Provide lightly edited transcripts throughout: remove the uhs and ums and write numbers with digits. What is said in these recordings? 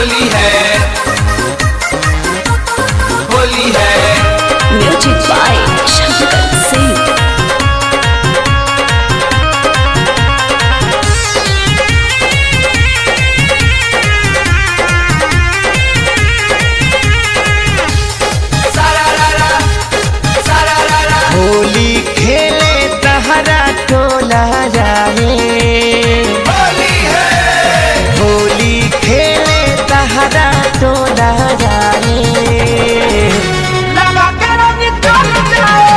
होली है, होली है। Music by Shankar Singh. Holi खेले तहरा टोला जाए, होली है, होली खेले तहरा टोला जाए। लगा के रंग चल जाए,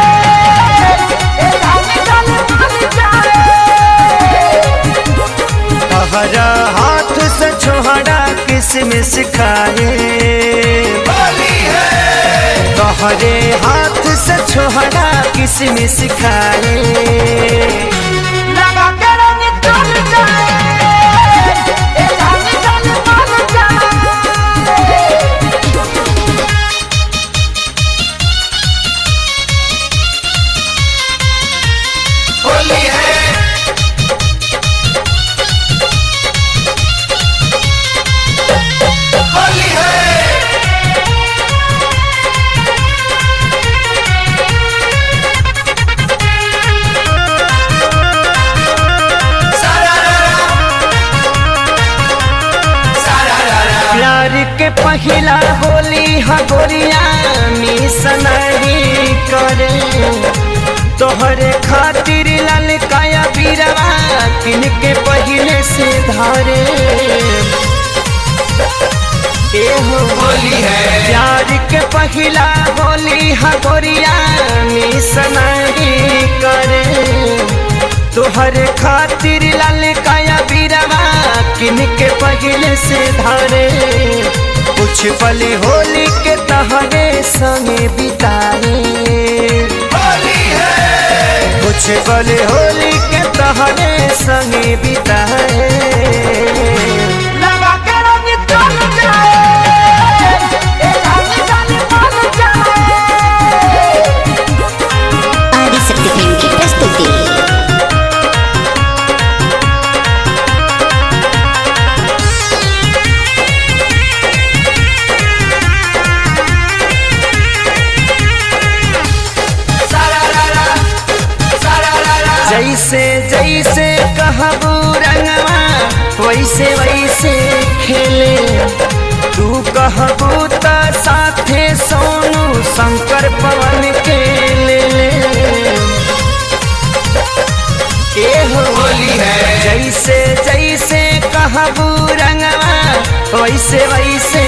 तहरा हाथ से छोहरा किसमिस खाए, होली है, तहरे हाथ से छोहरा किसमिस खाए। लगा के रंग चल जाए, होली है, होली है। प्यार के पहिला होली हगोरिया मिस नहीं करे, तोहरे खातिर लाल काया बीरवा किन के पहले से धारे। एहो होली है, प्यार के पहिला होली हगोरिया मिस नहीं करे, तोहरे खातिर लाल काया बीरवा किन के पहले से धारे। कुछ पल होली के तहरे संगे बिताए, होली है, कुछ पल होली के तहरे संगे बिताए। लगा के रंग चल जाए, आदिशक्ति फिल्म की प्रस्तुति। जैसे जैसे कहबू रंगवा वैसे वैसे खेले, तू कहबू त साथे सोनू शंकर पवन के ले ले। एहो होली है, जैसे जैसे कहबू रंगवा वैसे वैसे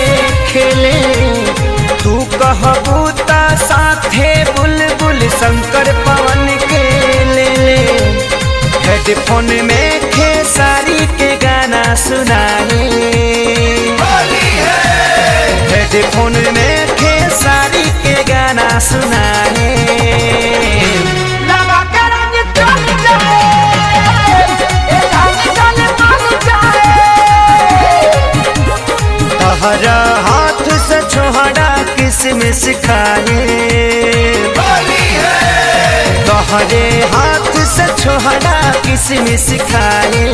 खेले, तू कहबू त साथे बुलबुल शंकर पवन के ले ले। हेडफोन में खेसारी के गाना सुनाए, होली है, हेडफोन में खेसारी के गाना सुनाए। लगा के रंग चल जाए, तहरा हाथ से छोहरा किसमिस खाए, होली है, तहरे हाथ से छोहरा किसमिस खाए।